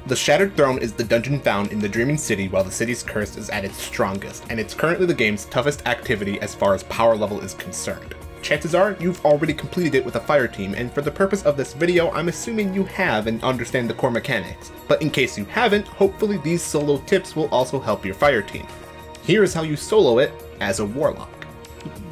The Shattered Throne is the dungeon found in the Dreaming City while the city's curse is at its strongest, and it's currently the game's toughest activity as far as power level is concerned. Chances are you've already completed it with a fireteam, and for the purpose of this video, I'm assuming you have and understand the core mechanics. But in case you haven't, hopefully these solo tips will also help your fireteam. Here's how you solo it as a Warlock.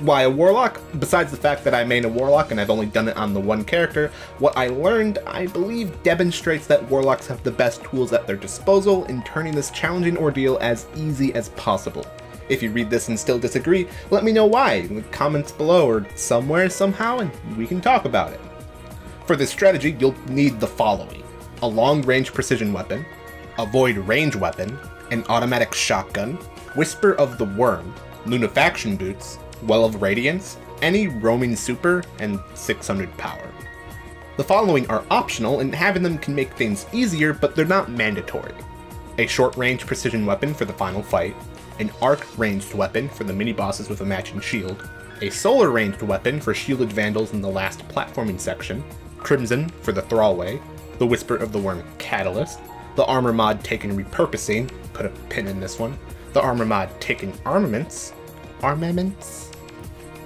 Why a Warlock? Besides the fact that I main a Warlock and I've only done it on the one character, what I learned, I believe, demonstrates that Warlocks have the best tools at their disposal in turning this challenging ordeal as easy as possible. If you read this and still disagree, let me know why in the comments below or somewhere somehow and we can talk about it. For this strategy, you'll need the following: a long-range precision weapon, a void range weapon, an automatic shotgun, Whisper of the Worm, Lunafaction boots, Well of Radiance, any roaming super, and 600 power. The following are optional, and having them can make things easier, but they're not mandatory. A short-range precision weapon for the final fight, an arc-ranged weapon for the mini-bosses with a matching shield, a solar-ranged weapon for shielded vandals in the last platforming section, Crimson for the Thrallway, the Whisper of the Worm Catalyst, the armor mod taken repurposing, put a pin in this one, the armor mod taken armaments,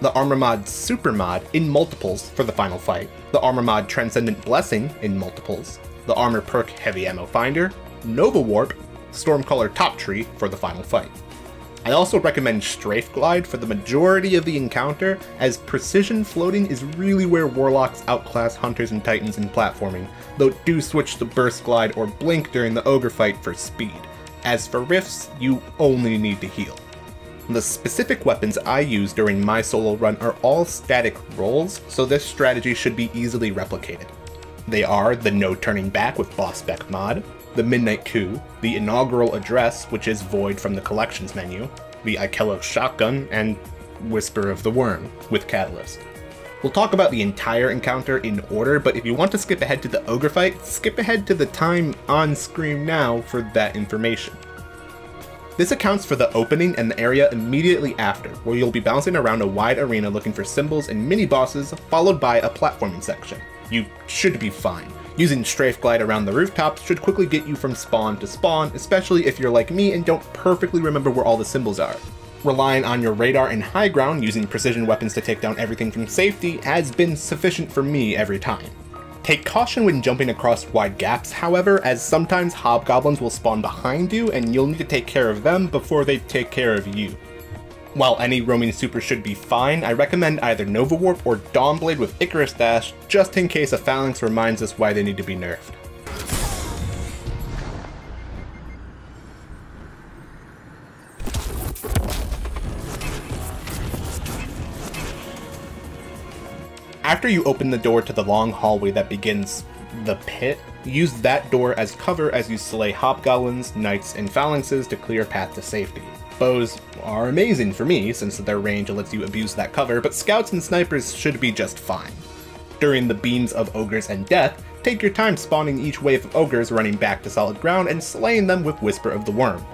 the armor mod super mod in multiples for the final fight, the armor mod transcendent blessing in multiples, the armor perk heavy ammo finder, Nova Warp, Stormcaller top tree for the final fight. I also recommend Strafe Glide for the majority of the encounter, as precision floating is really where Warlocks outclass Hunters and Titans in platforming, though do switch to Burst Glide or Blink during the Ogre fight for speed. As for rifts, you only need to heal. The specific weapons I use during my solo run are all static rolls, so this strategy should be easily replicated. They are the No Turning Back with Boss Spec mod, the Midnight Coup, the Inaugural Address, which is void from the Collections menu, the Ikello Shotgun, and Whisper of the Worm with Catalyst. We'll talk about the entire encounter in order, but if you want to skip ahead to the Ogre fight, skip ahead to the time on screen now for that information. This accounts for the opening and the area immediately after, where you'll be bouncing around a wide arena looking for symbols and mini-bosses, followed by a platforming section. You should be fine. Using Strafe Glide around the rooftops should quickly get you from spawn to spawn, especially if you're like me and don't perfectly remember where all the symbols are. Relying on your radar and high ground using precision weapons to take down everything from safety has been sufficient for me every time. Take caution when jumping across wide gaps, however, as sometimes hobgoblins will spawn behind you and you'll need to take care of them before they take care of you. While any roaming super should be fine, I recommend either Nova Warp or Dawnblade with Icarus Dash, just in case a Phalanx reminds us why they need to be nerfed. After you open the door to the long hallway that begins the pit, use that door as cover as you slay hobgoblins, knights, and phalanxes to clear a path to safety. Bows are amazing for me, since their range lets you abuse that cover, but scouts and snipers should be just fine. During the beams of ogres and death, take your time spawning each wave of ogres running back to solid ground and slaying them with Whisper of the Worm.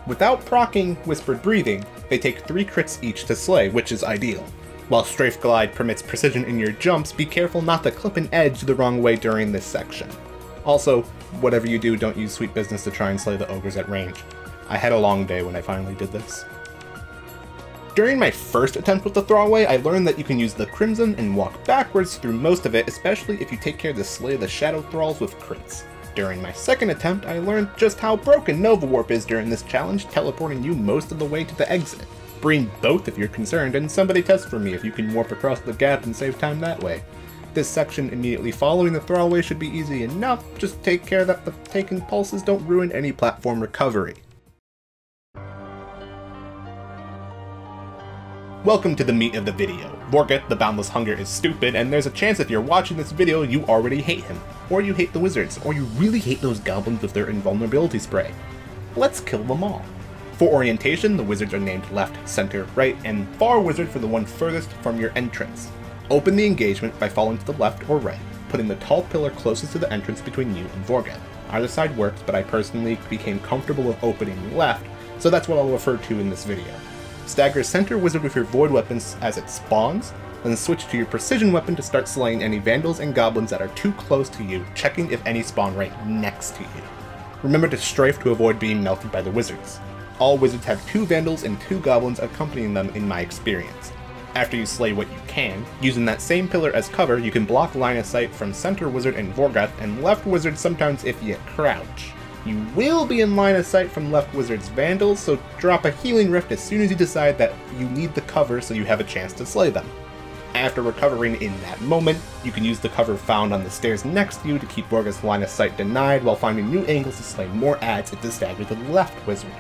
Without proccing Whispered Breathing, they take 3 crits each to slay, which is ideal. While Strafe Glide permits precision in your jumps, be careful not to clip an edge the wrong way during this section. Also, whatever you do, don't use Sweet Business to try and slay the ogres at range. I had a long day when I finally did this. During my first attempt with the Thrallway, I learned that you can use the Crimson and walk backwards through most of it, especially if you take care to slay the Shadow Thralls with crits. During my second attempt, I learned just how broken Nova Warp is during this challenge, teleporting you most of the way to the exit. Bring both if you're concerned, and somebody test for me if you can warp across the gap and save time that way. This section immediately following the Thrallway should be easy enough, just take care that the taking pulses don't ruin any platform recovery. Welcome to the meat of the video. Vorget, the Boundless Hunger, is stupid, and there's a chance if you're watching this video you already hate him. Or you hate the wizards, or you really hate those goblins with their invulnerability spray. Let's kill them all. For orientation, the wizards are named left, center, right, and far wizard for the one furthest from your entrance. Open the engagement by falling to the left or right, putting the tall pillar closest to the entrance between you and Vorget. Either side works, but I personally became comfortable with opening left, so that's what I'll refer to in this video. Stagger center wizard with your void weapons as it spawns, then switch to your precision weapon to start slaying any vandals and goblins that are too close to you, checking if any spawn right next to you. Remember to strafe to avoid being melted by the wizards. All wizards have 2 vandals and 2 goblins accompanying them in my experience. After you slay what you can, using that same pillar as cover, you can block line of sight from center wizard and Vorgoth, and left wizard sometimes if you crouch. You will be in line of sight from left wizard's vandals, so drop a healing rift as soon as you decide that you need the cover so you have a chance to slay them. After recovering in that moment, you can use the cover found on the stairs next to you to keep Vorgoth's line of sight denied while finding new angles to slay more adds and to stagger the left wizard.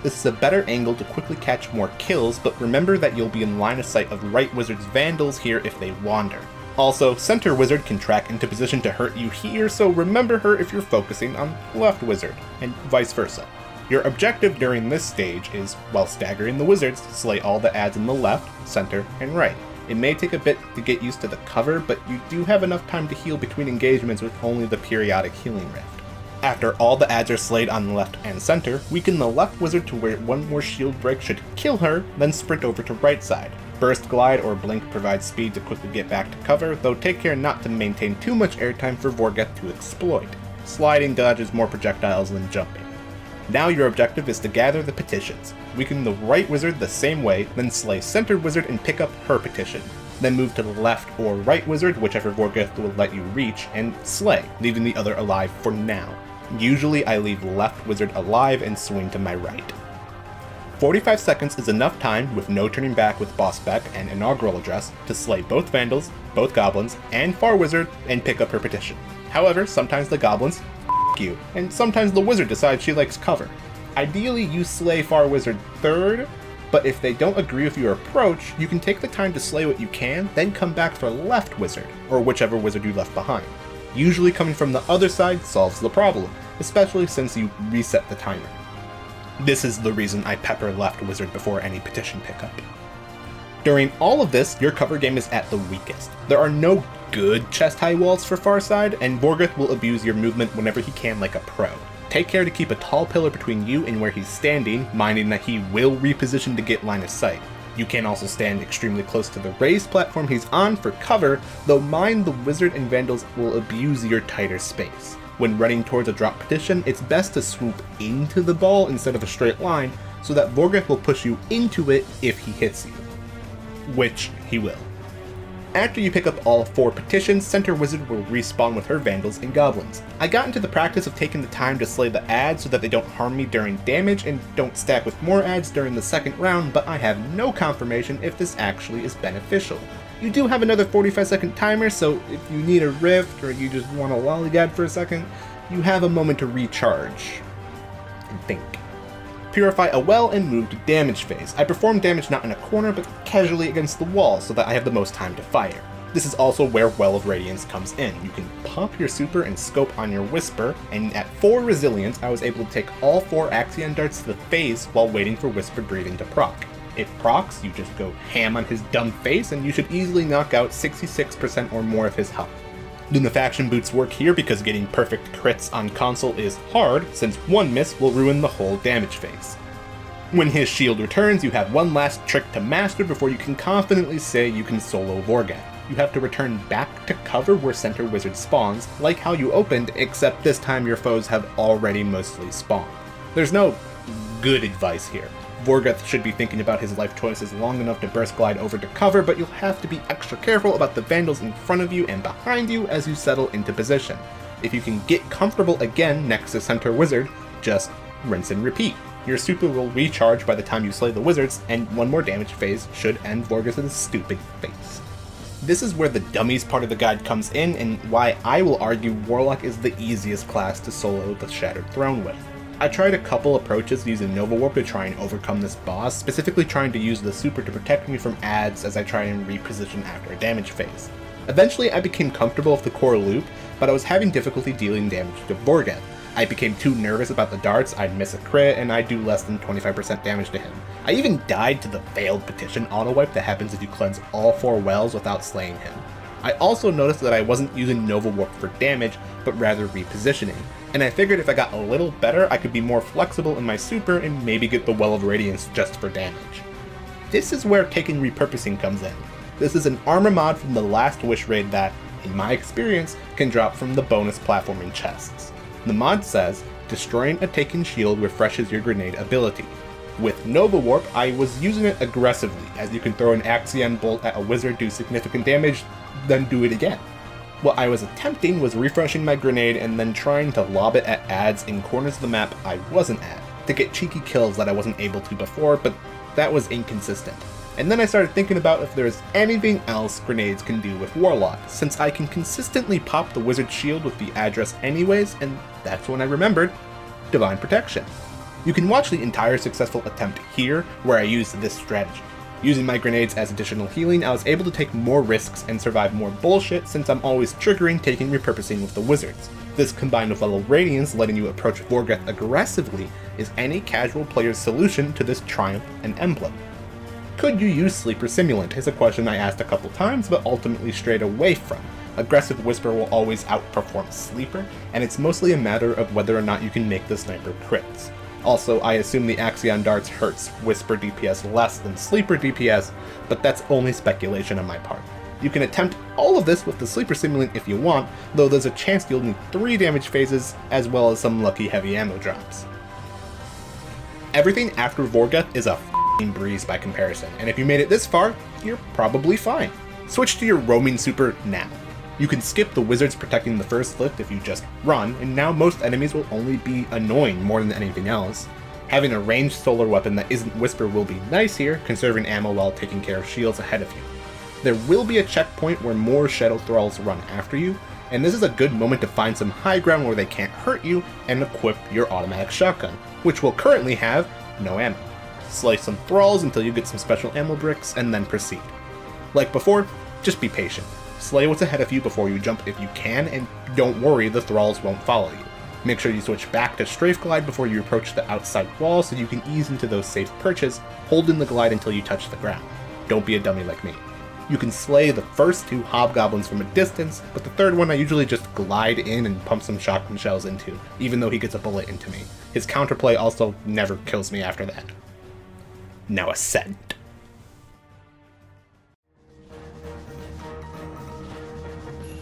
This is a better angle to quickly catch more kills, but remember that you'll be in line of sight of right wizard's vandals here if they wander. Also, center wizard can track into position to hurt you here, so remember her if you're focusing on left wizard, and vice versa. Your objective during this stage is, while staggering the wizards, slay all the adds in the left, center, and right. It may take a bit to get used to the cover, but you do have enough time to heal between engagements with only the periodic healing rift. After all the adds are slayed on the left and center, weaken the left wizard to where one more shield break should kill her, then sprint over to right side. Burst Glide or Blink provides speed to quickly get back to cover, though take care not to maintain too much airtime for Vorgoth to exploit. Sliding dodges more projectiles than jumping. Now your objective is to gather the petitions. Weaken the right wizard the same way, then slay center wizard and pick up her petition. Then move to the left or right wizard, whichever Vorgoth will let you reach, and slay, leaving the other alive for now. Usually I leave left wizard alive and swing to my right. 45 seconds is enough time, with no turning back with boss spec and inaugural address, to slay both vandals, both goblins, and far wizard and pick up her petition. However, sometimes the goblins f*** you, and sometimes the wizard decides she likes cover. Ideally you slay far wizard third, but if they don't agree with your approach, you can take the time to slay what you can, then come back for left wizard, or whichever wizard you left behind. Usually coming from the other side solves the problem, especially since you reset the timer. This is the reason I pepper left wizard before any petition pickup. During all of this, your cover game is at the weakest. There are no good chest-high walls for far side, and Vorgoth will abuse your movement whenever he can like a pro. Take care to keep a tall pillar between you and where he's standing, minding that he will reposition to get line of sight. You can also stand extremely close to the raised platform he's on for cover, though mind the wizard and vandals will abuse your tighter space. When running towards a drop petition, it's best to swoop into the ball instead of a straight line, so that Vorgoth will push you into it if he hits you. Which he will. After you pick up all 4 petitions, center wizard will respawn with her vandals and goblins. I got into the practice of taking the time to slay the adds so that they don't harm me during damage and don't stack with more adds during the second round, but I have no confirmation if this actually is beneficial. You do have another 45-second timer, so if you need a rift or you just want to lollygag for a second, you have a moment to recharge and think. Purify a well and move to damage phase. I perform damage not in a corner, but casually against the wall so that I have the most time to fire. This is also where Well of Radiance comes in. You can pop your super and scope on your Whisper, and at 4 resilience, I was able to take all 4 Axion darts to the face while waiting for Whisper Breathing to proc. It procs, you just go ham on his dumb face, and you should easily knock out 66% or more of his health. Lunafaction boots work here because getting perfect crits on console is hard, since one miss will ruin the whole damage phase. When his shield returns, you have one last trick to master before you can confidently say you can solo Vorgoth. You have to return back to cover where center wizard spawns, like how you opened, except this time your foes have already mostly spawned. There's no good advice here. Vorgoth should be thinking about his life choices long enough to burst glide over to cover, but you'll have to be extra careful about the vandals in front of you and behind you as you settle into position. If you can get comfortable again next to center wizard, just rinse and repeat. Your super will recharge by the time you slay the wizards, and one more damage phase should end Vorgoth's stupid face. This is where the dummies part of the guide comes in, and why I will argue Warlock is the easiest class to solo the Shattered Throne with. I tried a couple approaches using Nova Warp to try and overcome this boss, specifically trying to use the super to protect me from adds as I try and reposition after a damage phase. Eventually I became comfortable with the core loop, but I was having difficulty dealing damage to Vorgoth. I became too nervous about the darts, I'd miss a crit, and I'd do less than 25% damage to him. I even died to the failed petition auto-wipe that happens if you cleanse all 4 wells without slaying him. I also noticed that I wasn't using Nova Warp for damage, but rather repositioning, and I figured if I got a little better, I could be more flexible in my super and maybe get the Well of Radiance just for damage. This is where taking repurposing comes in. This is an armor mod from the last Wish raid that, in my experience, can drop from the bonus platforming chests. The mod says, Destroying a taken shield refreshes your grenade ability. With Nova Warp, I was using it aggressively, as you can throw an ASCENT bolt at a wizard, do significant damage, then do it again. What I was attempting was refreshing my grenade and then trying to lob it at adds in corners of the map I wasn't at, to get cheeky kills that I wasn't able to before, but that was inconsistent. And then I started thinking about if there's anything else grenades can do with Warlock, since I can consistently pop the wizard's shield with the address anyways, and that's when I remembered Divine Protection. You can watch the entire successful attempt here, where I used this strategy. Using my grenades as additional healing, I was able to take more risks and survive more bullshit since I'm always triggering taking repurposing with the wizards. This combined with level Radiance letting you approach Vorgeth aggressively is any casual player's solution to this triumph and emblem. Could you use Sleeper Simulant is a question I asked a couple times but ultimately strayed away from. Aggressive Whisper will always outperform Sleeper, and it's mostly a matter of whether or not you can make the sniper crits. Also, I assume the ASCENT darts hurts Whisper DPS less than Sleeper DPS, but that's only speculation on my part. You can attempt all of this with the Sleeper Simulant if you want, though there's a chance you'll need 3 damage phases, as well as some lucky heavy ammo drops. Everything after Vorgeth is a f***ing breeze by comparison, and if you made it this far, you're probably fine. Switch to your roaming super now. You can skip the wizards protecting the first lift if you just run, and now most enemies will only be annoying more than anything else. Having a ranged solar weapon that isn't Whisper will be nice here, conserving ammo while taking care of shields ahead of you. There will be a checkpoint where more Shadow Thralls run after you, and this is a good moment to find some high ground where they can't hurt you and equip your automatic shotgun, which will currently have no ammo. Slice some Thralls until you get some special ammo bricks, and then proceed. Like before, just be patient. Slay what's ahead of you before you jump if you can, and don't worry, the Thralls won't follow you. Make sure you switch back to Strafe Glide before you approach the outside wall so you can ease into those safe perches, holding the glide until you touch the ground. Don't be a dummy like me. You can slay the first 2 hobgoblins from a distance, but the third one I usually just glide in and pump some shotgun shells into, even though he gets a bullet into me. His counterplay also never kills me after that. Now Ascent.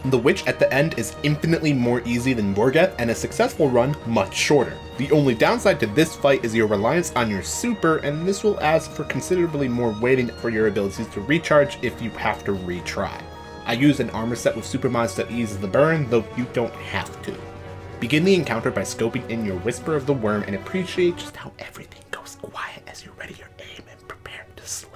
The Witch at the end is infinitely more easy than Vorgeth, and a successful run much shorter. The only downside to this fight is your reliance on your super, and this will ask for considerably more waiting for your abilities to recharge if you have to retry. I use an armor set with super mods that ease the burn, though you don't have to. Begin the encounter by scoping in your Whisper of the Worm and appreciate just how everything goes quiet as you ready your aim and prepare to slay.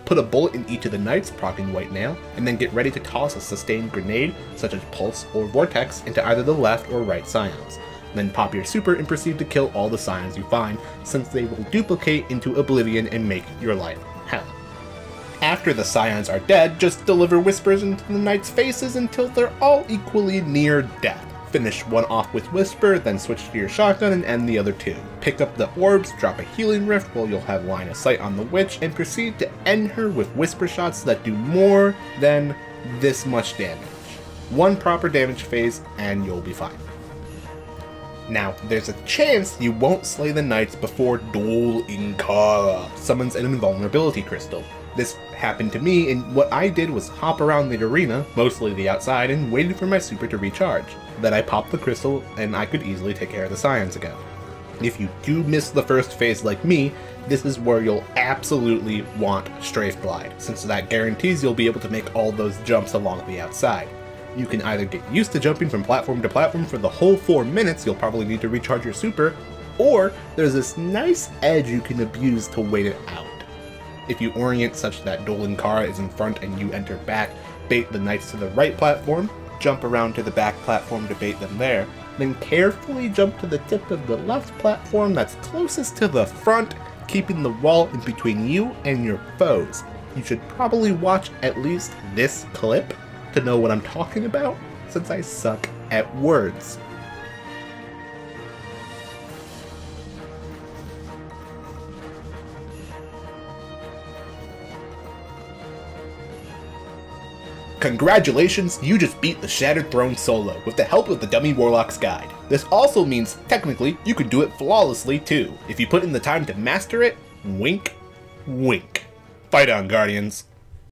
Put a bullet in each of the knights, proccing White Nail, and then get ready to toss a sustained grenade, such as Pulse or Vortex, into either the left or right scions. Then pop your super and proceed to kill all the scions you find, since they will duplicate into oblivion and make your life hell. After the scions are dead, just deliver whispers into the knights' faces until they're all equally near death. Finish one off with Whisper, then switch to your shotgun and end the other 2. Pick up the orbs, drop a healing rift while you'll have line of sight on the witch, and proceed to end her with Whisper shots that do more than this much damage. One proper damage phase and you'll be fine. Now, there's a chance you won't slay the knights before Dol Inkara summons an invulnerability crystal. This happened to me, and what I did was hop around the arena, mostly the outside, and waited for my super to recharge. Then I popped the crystal, and I could easily take care of the scions again. If you do miss the first phase like me, this is where you'll absolutely want Strafe Glide, since that guarantees you'll be able to make all those jumps along the outside. You can either get used to jumping from platform to platform for the whole 4 minutes you'll probably need to recharge your super, or there's this nice edge you can abuse to wait it out. If you orient such that Dol Inkara is in front and you enter back, bait the knights to the right platform, jump around to the back platform to bait them there, then carefully jump to the tip of the left platform that's closest to the front, keeping the wall in between you and your foes. You should probably watch at least this clip to know what I'm talking about, since I suck at words. Congratulations, you just beat the Shattered Throne solo with the help of the Dummy Warlock's Guide. This also means, technically, you could do it flawlessly too, if you put in the time to master it. Wink, wink. Fight on, Guardians.